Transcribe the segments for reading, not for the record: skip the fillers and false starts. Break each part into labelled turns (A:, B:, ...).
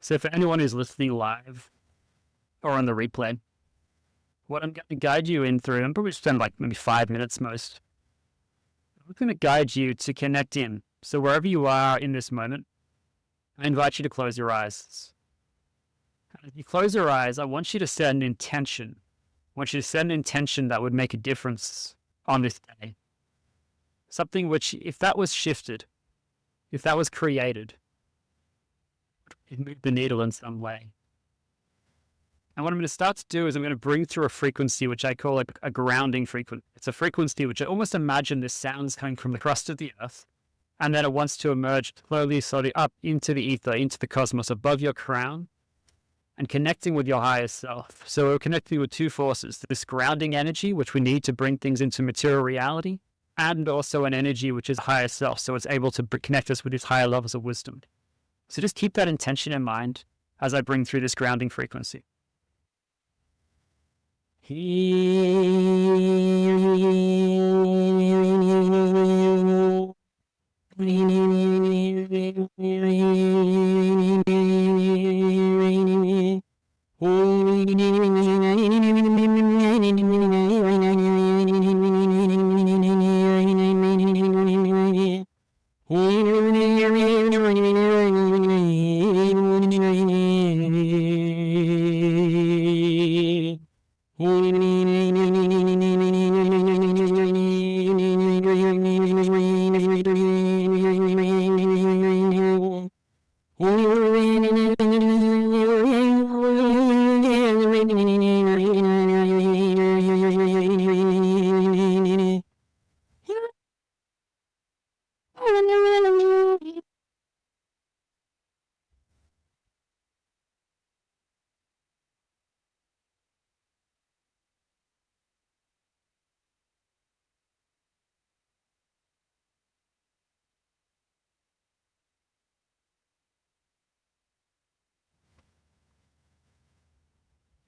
A: So for anyone who's listening live or on the replay, what I'm going to guide you in through, and probably spend like maybe 5 minutes most, I'm going to guide you to connect in. So wherever you are in this moment, I invite you to close your eyes. And if you close your eyes, I want you to set an intention. I want you to set an intention that would make a difference on this day. Something which, if that was shifted, if that was created, it moved the needle in some way. And what I'm going to start to do is I'm going to bring through a frequency which I call a grounding frequency. It's a frequency which I almost imagine this sounds coming from the crust of the earth, and then it wants to emerge slowly up into the ether, into the cosmos, above your crown, and connecting with your higher self. So we're connecting with two forces, this grounding energy, which we need to bring things into material reality, and also an energy which is higher self, so it's able to connect us with these higher levels of wisdom. So just keep that intention in mind as I bring through this grounding frequency.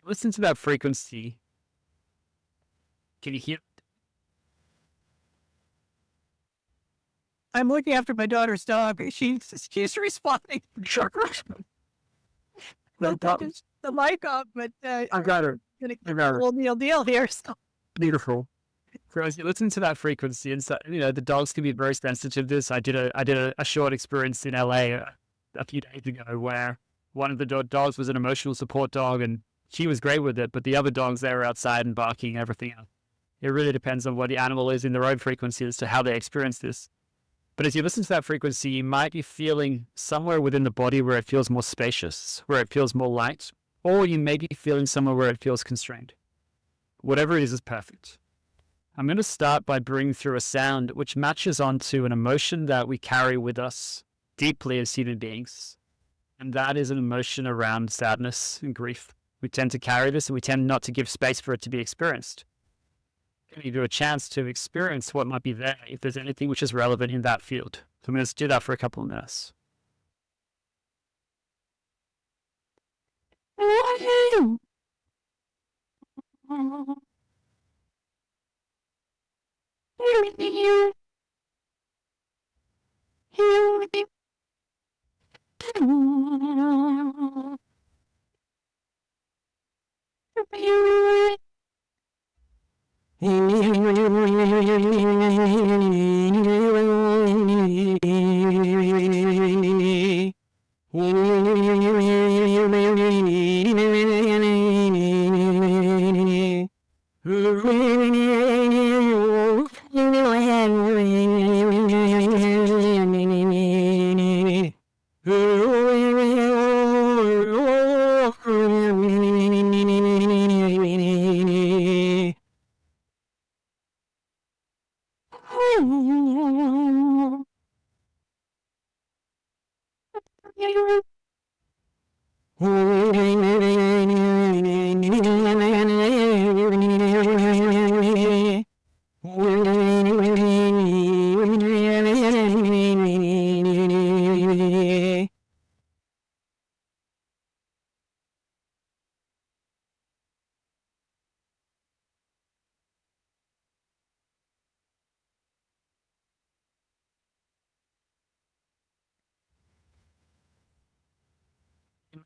A: Listen to that frequency. Can you hear?
B: I'm looking after my daughter's dog. She's responding. The mic off, but
A: I got her.
B: gonna
A: I got her.
B: whole deal here. So
A: Beautiful. So as you listen to that frequency, and so, the dogs can be very sensitive to this. I did a short experience in LA a few days ago where one of the dogs was an emotional support dog, and she was great with it, but the other dogs, they were outside and barking and everything else. It really depends on what the animal is in their own frequency as to how they experience this. But as you listen to that frequency, you might be feeling somewhere within the body where it feels more spacious, where it feels more light, or you may be feeling somewhere where it feels constrained. Whatever it is perfect. I'm going to start by bringing through a sound which matches onto an emotion that we carry with us deeply as human beings. And that is an emotion around sadness and grief. We tend to carry this and we tend not to give space for it to be experienced. Give you a chance to experience what might be there if there's anything which is relevant in that field. So I'm going to do that for a couple of minutes.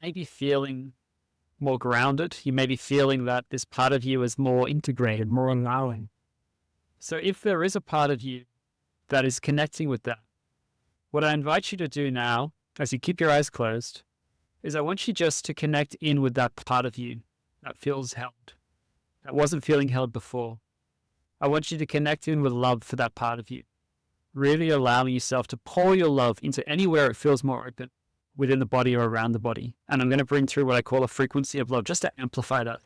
A: may be feeling more grounded. You may be feeling that this part of you is more integrated, more allowing. So if there is a part of you that is connecting with that, what I invite you to do now, as you keep your eyes closed, is I want you just to connect in with that part of you that feels held, that wasn't feeling held before. I want you to connect in with love for that part of you, really allowing yourself to pour your love into anywhere it feels more open, within the body or around the body. And I'm going to bring through what I call a frequency of love, just to amplify that.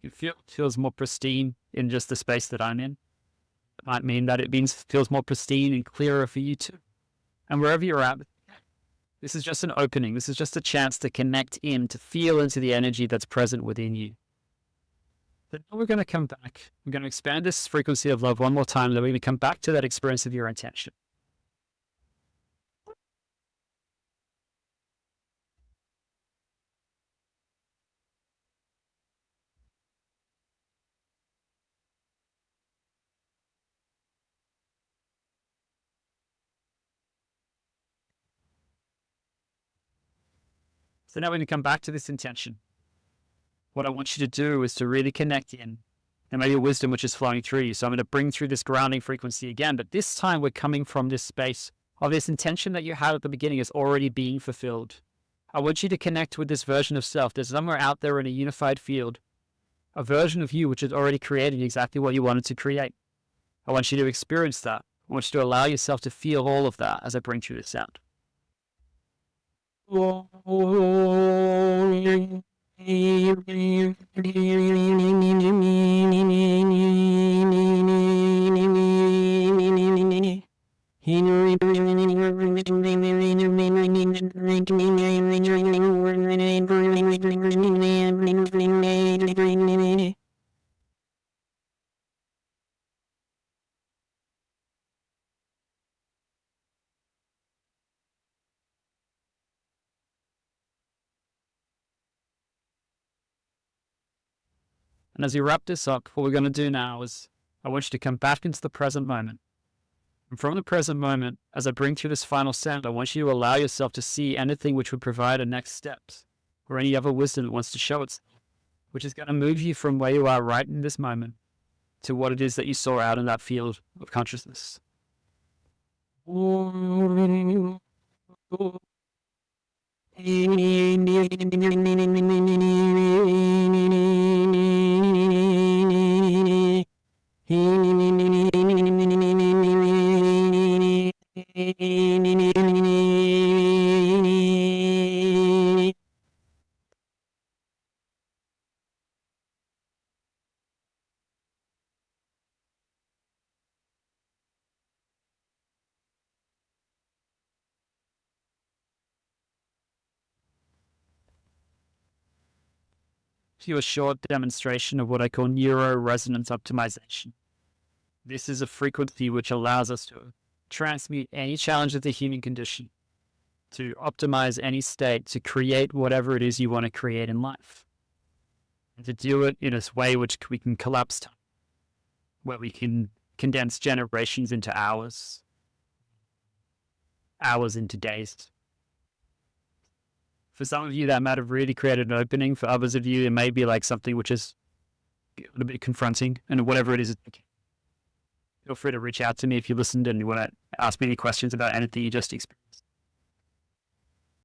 A: It feels more pristine in just the space that I'm in. It might mean that it feels more pristine and clearer for you too. And wherever you're at, this is just an opening. This is just a chance to connect in, to feel into the energy that's present within you. But now we're going to come back. We're going to expand this frequency of love one more time. Then we're going to come back to that experience of your intention. So now we're going to come back to this intention. What I want you to do is to really connect in. There may be a wisdom which is flowing through you. So I'm going to bring through this grounding frequency again. But this time we're coming from this space of this intention that you had at the beginning is already being fulfilled. I want you to connect with this version of self. There's somewhere out there in a unified field, a version of you which has already created exactly what you wanted to create. I want you to experience that. I want you to allow yourself to feel all of that as I bring through this sound. And as we wrap this up, what we're going to do now is I want you to come back into the present moment. And from the present moment, as I bring through this final sound, I want you to allow yourself to see anything which would provide a next steps or any other wisdom that wants to show itself, which is going to move you from where you are right in this moment to what it is that you saw out in that field of consciousness. To a short demonstration of what I call NeuroResonance optimization. This is a frequency which allows us to transmute any challenge of the human condition, to optimize any state, to create whatever it is you want to create in life. And to do it in a way which we can collapse time, where we can condense generations into hours, hours into days. For some of you, that might have really created an opening. For others of you, it may be like something which is a little bit confronting, and whatever it is, feel free to reach out to me if you listened and you want to ask me any questions about anything you just experienced.